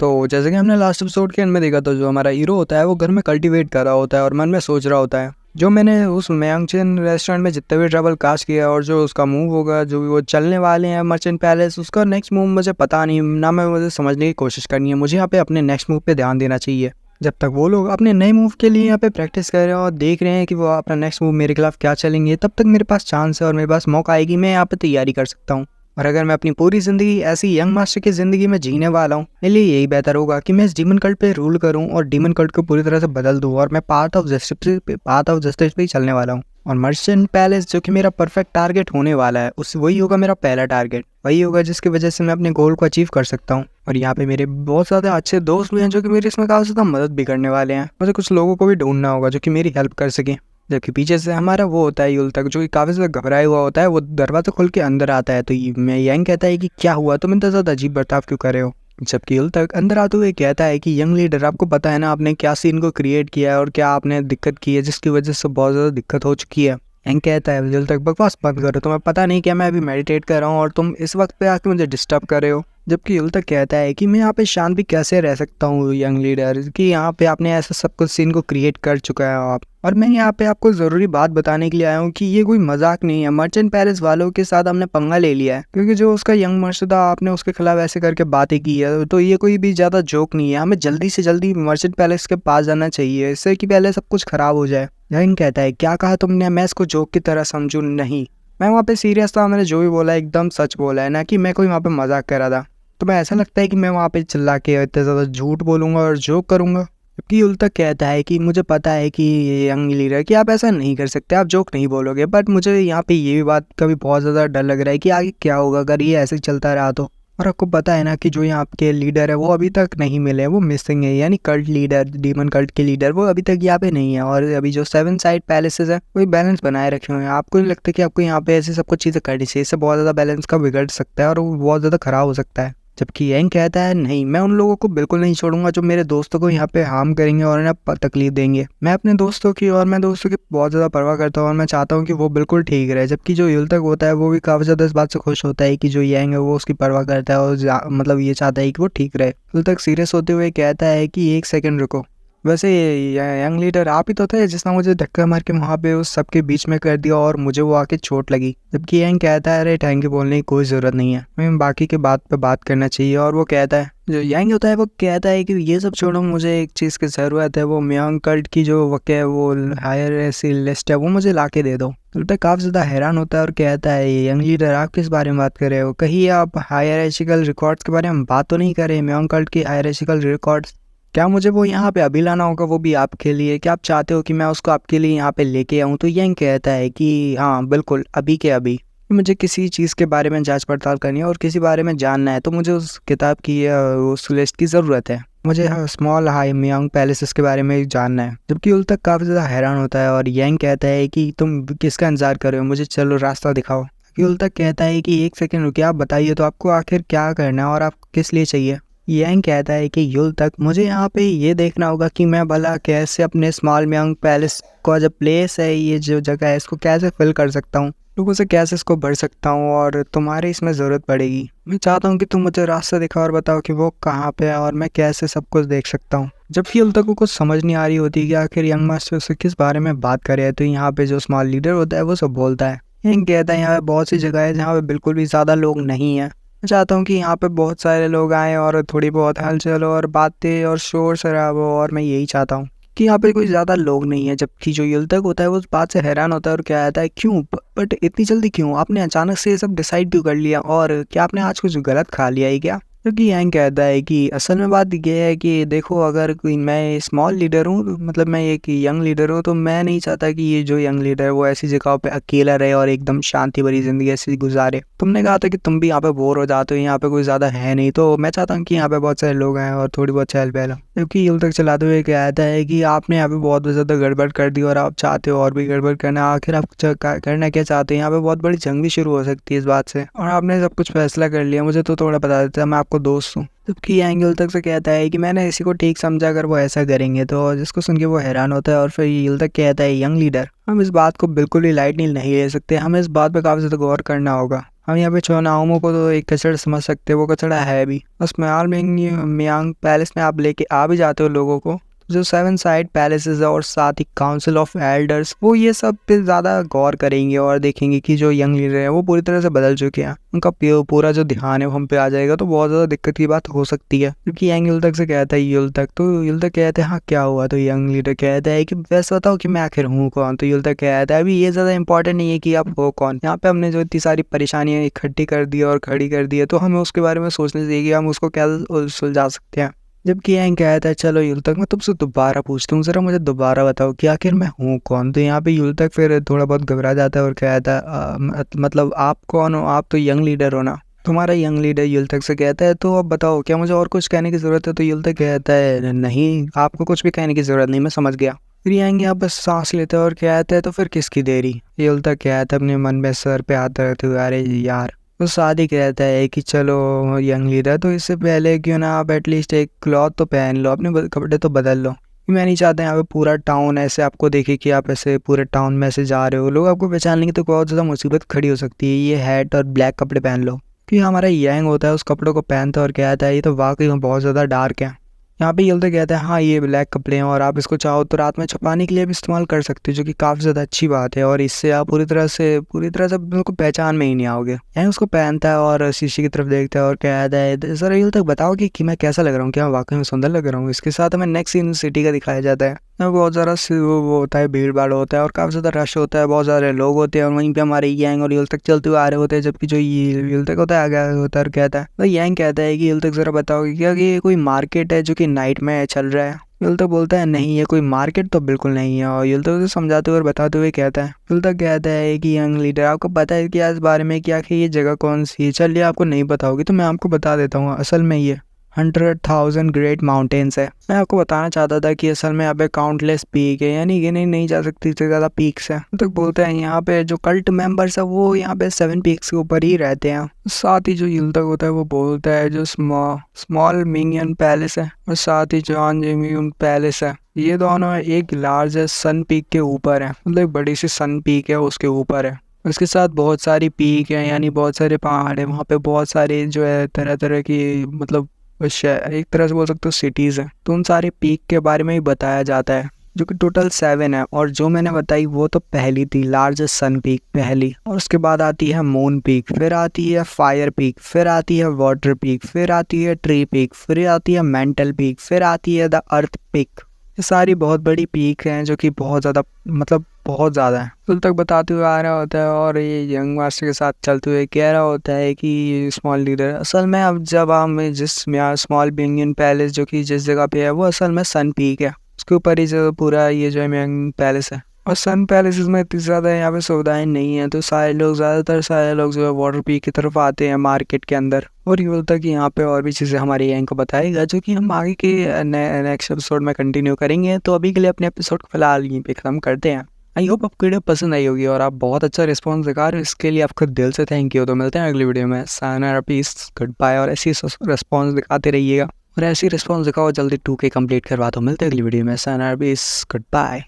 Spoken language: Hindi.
तो जैसे कि हमने लास्ट एपिसोड के एंड में देखा था, जो हमारा हीरो होता है वो घर में कल्टीवेट कर रहा होता है और मन में सोच रहा होता है, जो मैंने उस मयांगचेन रेस्टोरेंट में जितने भी ट्रैवल कास्ट किया और जो उसका मूव होगा, जो भी वो चलने वाले हैं मर्चेंट पैलेस, उसका नेक्स्ट मूव मुझे पता नहीं ना, मैं मुझे समझने की कोशिश करनी है। मुझे यहाँ पे अपने नेक्स्ट मूव पे ध्यान देना चाहिए। जब तक वो लोग अपने नए मूव के लिए यहाँ पे प्रैक्टिस कर रहे हैं और देख रहे हैं कि वो अपना नेक्स्ट मूव मेरे खिलाफ क्या चलेंगे, तब तक मेरे पास चांस है और मेरे पास मौका आएगी, मैं यहाँ पे तैयारी कर सकता हूँ। और अगर मैं अपनी पूरी ज़िंदगी ऐसी यंग मास्टर की ज़िंदगी में जीने वाला हूँ, मेरे लिए यही बेहतर होगा कि मैं इस डीमन कल्ट पे रूल करूँ और डीमन कल्ट को पूरी तरह से बदल दूँ, और मैं पाथ ऑफ जस्टिस पे ही चलने वाला हूँ। और मर्चेंट पैलेस जो कि मेरा परफेक्ट टारगेट होने वाला है, उस वही होगा मेरा पहला टारगेट, वही होगा जिसकी वजह से मैं अपने गोल को अचीव कर सकता हूँ। और यहाँ पे मेरे बहुत ज़्यादा अच्छे दोस्त भी हैं जो कि मेरी इसमें काफ़ी ज़्यादा मदद भी करने वाले हैं। मुझे कुछ लोगों को भी ढूंढना होगा जो कि मेरी हेल्प कर सकें। जबकि पीछे से हमारा वो होता है युल तक, जो कि काफ़ी ज़्यादा घबराया हुआ होता है। वो दरवाज़ा खोल के अंदर आता है तो मैं यंग कहता है कि क्या हुआ, तुम इतना ज़्यादा अजीब बर्ताव क्यों कर रहे हो। जबकि युल तक अंदर आते हुए कहता है कि यंग लीडर, आपको पता है ना आपने क्या सीन को क्रिएट किया है और क्या आपने दिक्कत की है जिसकी वजह से बहुत ज़्यादा दिक्कत हो चुकी है। यंग कहता है युल तक बकवास बंद करो, तुम्हें पता नहीं क्या मैं अभी मेडिटेट कर रहा हूँ और तुम इस वक्त पे आके मुझे डिस्टर्ब कर रहे हो। जबकि युल तक कहता है कि मैं यहाँ पे शांत भी कैसे रह सकता हूँ यंग लीडर, कि यहाँ पे आपने ऐसा सब कुछ सीन को क्रिएट कर चुका है आप, और मैं यहाँ पे आपको ज़रूरी बात बताने के लिए आया हूँ कि ये कोई मजाक नहीं है। मर्चेंट पैलेस वालों के साथ हमने पंगा ले लिया है, क्योंकि जो उसका यंग मर्चेंट था आपने उसके खिलाफ ऐसे करके बातें की है, तो ये कोई भी ज़्यादा जोक नहीं है। हमें जल्दी से जल्दी मर्चेंट पैलेस के पास जाना चाहिए, इससे कि पहले सब कुछ खराब हो जाए। यंग कहता है क्या कहा तुमने, मैं इसको जोक की तरह समझूं नहीं, मैं वहाँ पे सीरियस था, मैंने जो भी बोला एकदम सच बोला है, ना कि मैं कोई वहाँ पे मजाक कर रहा था। तुम्हें ऐसा लगता है कि मैं वहाँ पे चिल्ला के इतने ज़्यादा झूठ बोलूँगा और जोक करूँगा। जबकि युल तक कहता है कि मुझे पता है कि यंग लीडर कि आप ऐसा नहीं कर सकते, आप जोक नहीं बोलोगे, बट मुझे यहाँ पे ये भी बात का भी बहुत ज़्यादा डर लग रहा है कि आगे क्या होगा अगर ये ऐसे चलता रहा तो। और आपको पता है ना कि जो यहाँ के लीडर है वो अभी तक नहीं मिले, वो मिसिंग है, यानी कल्ट लीडर, डीमन कल्ट के लीडर वो अभी तक यहाँ पे नहीं है। और अभी जो 7 साइड पैलेसेस है वही बैलेंस बनाए रखे हुए हैं। आपको नहीं लगता कि आपको यहाँ पे ऐसी सब कुछ चीज़ें करनी चाहिए, इससे बहुत ज़्यादा बैलेंस का बिगड़ सकता है और वो बहुत ज़्यादा खराब हो सकता है। जबकि यंग कहता है नहीं, मैं उन लोगों को बिल्कुल नहीं छोड़ूंगा जो मेरे दोस्तों को यहाँ पे हार्म करेंगे और इन्हें तकलीफ देंगे। मैं अपने दोस्तों की और मैं दोस्तों की बहुत ज़्यादा परवाह करता हूँ और मैं चाहता हूँ कि वो बिल्कुल ठीक रहे। जबकि जो युल तक होता है वो भी काफ़ी ज़्यादा इस बात से खुश होता है कि जो यंग है वो उसकी परवाह करता है और मतलब ये चाहता है कि वो ठीक रहे। युल तक सीरियस होते हुए कहता है कि एक सेकेंड रुको, वैसे यंग लीडर आप ही तो थे जिसने मुझे धक्का मार के वहाँ पे उस सबके बीच में कर दिया और मुझे वो आके चोट लगी। जबकि यंग कहता है अरे थैंक यू बोलने की कोई ज़रूरत नहीं है, हमें बाकी के बात पे बात करना चाहिए। और वो कहता है, जो यंग होता है वो कहता है कि ये सब छोड़ो, मुझे एक चीज़ की ज़रूरत है, वो मयांग कल्ट की जो वक़्त है वो हायर ऐसी लिस्ट है वो मुझे ला के दे दो। तो काफ़ी ज़्यादा हैरान होता है और कहता है यंग लीडर आप किस बारे में बात कर रहे हो, कहीं आप हायरार्चिकल रिकॉर्ड्स के बारे में बात तो नहीं कर रहे, मयांग कल्ट की हायरार्चिकल रिकॉर्ड्स, क्या मुझे वो यहाँ पे अभी लाना होगा, वो भी आपके लिए, क्या आप चाहते हो कि मैं उसको आपके लिए यहाँ पे लेके आऊँ। तो यंग कहता है कि हाँ बिल्कुल, अभी के अभी मुझे किसी चीज़ के बारे में जांच पड़ताल करनी है और किसी बारे में जानना है, तो मुझे उस किताब की उस लिस्ट की ज़रूरत है, मुझे स्मॉल हाई मयांग पैलेसेस के बारे में जानना है। जबकि युल तक काफ़ी ज़्यादा हैरान होता है और यंग कहता है कि तुम किसका इंतजार कर रहे हो, मुझे चलो रास्ता दिखाओ। युल तक कहता है कि एक सेकेंड रुकिए, आप बताइए तो आपको आखिर क्या करना है और आप किस लिए चाहिए। यंग कहता है कि युल तक मुझे यहाँ पे ये देखना होगा कि मैं भला कैसे अपने स्मॉल मयांग पैलेस का जो प्लेस है, ये जो जगह है, इसको कैसे फिल कर सकता हूँ, लोगों से कैसे इसको भर सकता हूँ, और तुम्हारी इसमें ज़रूरत पड़ेगी। मैं चाहता हूँ कि तुम मुझे रास्ता दिखाओ और बताओ कि वो कहाँ पे है और मैं कैसे सब कुछ देख सकता हूँ। जबकि युल तक को कुछ समझ नहीं आ रही होती कि आखिर यंग मास्टर से किस बारे में बात कर रहे हैं। तो यहाँ पे जो स्मॉल लीडर होता है वो सब बोलता है। यंग कहता है यहाँ पे बहुत सी जगह है जहाँ पे बिल्कुल भी ज़्यादा लोग नहीं हैं, मैं चाहता हूँ कि यहाँ पे बहुत सारे लोग आएँ और थोड़ी बहुत हलचल और बातें और शोर शराबा हो, और मैं यही चाहता हूँ कि यहाँ पे कोई ज़्यादा लोग नहीं है। जबकि जो युल तक होता है वो उस बात से हैरान होता है और कहता है क्यों, बट इतनी जल्दी क्यों, आपने अचानक से ये सब डिसाइड क्यों कर लिया, और क्या आपने आज कुछ गलत खा लिया है क्या। क्योंकि यंग कहता है कि असल में बात ये है कि देखो, अगर कोई मैं स्मॉल लीडर हूँ, मतलब मैं एक यंग लीडर हूँ, तो मैं नहीं चाहता कि ये जो यंग लीडर है वो ऐसी जगहों पे अकेला रहे और एकदम शांति भरी जिंदगी ऐसी गुजारे। तुमने कहा था कि तुम भी यहाँ पे बोर हो जाते हो, यहाँ पे कोई ज़्यादा है नहीं, तो मैं चाहता हूँ कि यहाँ पे बहुत सारे लोग आए और थोड़ी बहुत चहल पहल हो। क्योंकि युल तक चलाते हुए कहता है कि आपने यहाँ पे बहुत ज़्यादा गड़बड़ कर दी और आप चाहते हो और भी गड़बड़ करना, आखिर आप करना क्या चाहते हो, यहाँ पे बहुत बड़ी जंग भी शुरू हो सकती है इस बात से, और आपने सब कुछ फैसला कर लिया, मुझे तो थोड़ा बता देता, मैं आपको दोस्त हूँ। जबकि एंगल तक से कहता है कि मैंने इसी को ठीक समझा अगर वो ऐसा करेंगे, तो जिसको सुन के वो हैरान होता है। और फिर युल तक कहता है यंग लीडर, हम इस बात को बिल्कुल ही लाइटली नहीं ले सकते, हमें इस बात पे काफ़ी ज़्यादा गौर करना होगा, हम यहाँ पे चोनाओमो को तो एक कचड़ा समझ सकते हैं, वो कचड़ा है भी। बस मियांग पैलेस में आप लेके आ भी जाते हो लोगों को, जो 7 साइड पैलेसेस है और साथ ही काउंसिल ऑफ एल्डर्स, वो ये सब पे ज़्यादा गौर करेंगे और देखेंगे कि जो यंग लीडर है वो पूरी तरह से बदल चुके हैं, उनका पूरा जो ध्यान है वो हम पे आ जाएगा, तो बहुत ज़्यादा दिक्कत की बात हो सकती है। क्योंकि यंग युल तक से कहता है युल तक, तो युल तक कहते हैं हाँ क्या हुआ, तो यंग लीडर कहता है कि वैसे बताओ कि मैं आखिर हूँ कौन। तो युल तक कहता है अभी ये ज़्यादा इंपॉर्टेंट नहीं है कि आप हो कौन, यहाँ पे हमने जो इतनी सारी परेशानियाँ इकट्ठी कर दी और खड़ी कर दी है, तो हमें उसके बारे में सोचना चाहिए कि हम उसको क्या सुलझा सकते हैं। जबकि यंग कहता है चलो युल तक मैं तुमसे दोबारा पूछता हूँ, ज़रा मुझे दोबारा बताओ कि आखिर मैं हूँ कौन। तो यहाँ पे युल तक फिर थोड़ा बहुत घबरा जाता है और कहता है मतलब आप कौन हो, आप तो यंग लीडर हो ना। तुम्हारा यंग लीडर युल तक से कहता है तो अब बताओ क्या मुझे और कुछ कहने की ज़रूरत है। तो युल तक कहता है नहीं, आपको कुछ भी कहने की ज़रूरत नहीं, मैं समझ गया। फिर यंग यहाँ बस सांस लेते हैं और कहता है तो फिर किसकी देरी। युल तक कहता है अपने मन में सर पे हाथ रखते हुए अरे यार। तो सादी कहता है कि चलो यंग लीडर, तो इससे पहले क्यों ना आप एटलीस्ट एक क्लॉथ तो पहन लो, अपने कपड़े तो बदल लो। मैं नहीं चाहता यहाँ पे पूरा टाउन ऐसे आपको देखे कि आप ऐसे पूरे टाउन में ऐसे जा रहे हो, लोग आपको पहचान लेंगे तो बहुत ज़्यादा मुसीबत खड़ी हो सकती है। ये हैट और ब्लैक कपड़े पहन लो। कि हमारा यंग होता है उस कपड़ों को पहनता है और कहता है ये तो वाकई में बहुत ज़्यादा डार्क है। यहाँ पे युल तक कहता है हाँ ये ब्लैक कपड़े हैं और आप इसको चाहो तो रात में छुपाने के लिए भी इस्तेमाल कर सकते हो, जो कि काफ़ी ज़्यादा अच्छी बात है, और इससे आप पूरी तरह से बिल्कुल पहचान में ही नहीं आओगे। यही उसको पहनता है और शीशे की तरफ देखता है और कहता है ज़रा युल तक बताओ कि मैं कैसा लग रहा हूँ, क्या मैं वाकई में सुंदर लग रहा हूँ। इसके साथ हमें नेक्स्ट सीन सिटी का दिखाया जाता है। बहुत ज़्यादा वो होता है, भीड़ भाड़ होता है और काफ़ी ज़्यादा रश होता है, बहुत सारे लोग होते हैं और वहीं पे हमारे यंग और युल तक चलते हुए आ रहे होते हैं, जबकि जो युल तक होता है आगे होता है और कहता है तो यंग कहता है कि युल तक ज़रा बताओ क्या कि ये कोई मार्केट है जो कि नाइट में चल रहा है। युल तक बोलता है नहीं ये कोई मार्केट तो बिल्कुल नहीं है, और युल तक उसे समझाते हुए और बताते हुए कहता है। युल तक कहता है कि यंग लीडर आपको पता है कि इस बारे में क्या कि ये जगह कौन सी है। चलिए आपको नहीं पता होगी तो मैं आपको बता देता हूँ, असल में ये 100,000 ग्रेट माउंटेन्स है। मैं आपको बताना चाहता था कि असल में यहाँ पे काउंटलेस पीक है, यानी गिने नहीं जा सकती इससे ज़्यादा पीक्स है। तो बोलते हैं यहाँ पे जो कल्ट मेंबर्स है वो यहाँ पे 7 पीक्स के ऊपर ही रहते हैं। साथ ही जो युल तक होता है वो बोलता है जो स्मॉल मिंगियन पैलेस है और साथ ही जॉन जेमियन पैलेस है, ये दोनों एक लार्ज सन पीक के ऊपर है, मतलब बड़ी सी सन पीक है उसके ऊपर है। उसके साथ बहुत सारी पीक है, यानी बहुत सारे पहाड़ है, वहाँ पे बहुत सारे जो है तरह तरह की मतलब एक तरह से बोल सकते हो सिटीज़ है। तो उन सारे पीक के बारे में ही बताया जाता है, जो कि टोटल 7 है। और जो मैंने बताई वो तो पहली थी, लार्जेस्ट सन पीक पहली, और उसके बाद आती है मून पीक, फिर आती है फायर पीक, फिर आती है वाटर पीक, फिर आती है ट्री पीक, फिर आती है मेंटल पीक, फिर आती है द अर्थ पीक। ये सारी बहुत बड़ी पीक हैं जो कि बहुत ज़्यादा मतलब बहुत ज़्यादा है। युल तक बताते हुए आ रहा होता है और ये यंग मास्टर के साथ चलते हुए कह रहा होता है कि स्मॉल लीडर असल में अब जब हम जिस स्मॉल बिंगियन पैलेस जो कि जिस जगह पे है वो असल में सन पीक है, उसके ऊपर ही जो पूरा ये जो है पैलेस है। और सन पैलेसेस में इतनी ज़्यादा यहाँ पे सुविधाएं नहीं है, तो ज़्यादातर सारे लोग जो है वाटर पीक की तरफ आते हैं मार्केट के अंदर। और ये बोलता है कि यहाँ पे और भी चीज़ें हमारे यंग को बताएगा जो कि हम आगे के नेक्स्ट एपिसोड में कंटिन्यू करेंगे। तो अभी के लिए अपने एपिसोड को फिलहाल यहीं पे ख़त्म करते हैं। आई होप आपको वीडियो पसंद आई होगी और आप बहुत अच्छा रिस्पॉन्स दिखा रहे हो, इसके लिए आपको दिल से थैंक यू। तो मिलते हैं अगली वीडियो में। सायनारा, पीस, गुड बाय, और ऐसी रिस्पॉन्स दिखाते रहिएगा और ऐसी रिस्पॉन्स दिखाओ जल्दी 2K कंप्लीट करवा दो। मिलते हैं अगली वीडियो में। Sayonara, peace, good bye.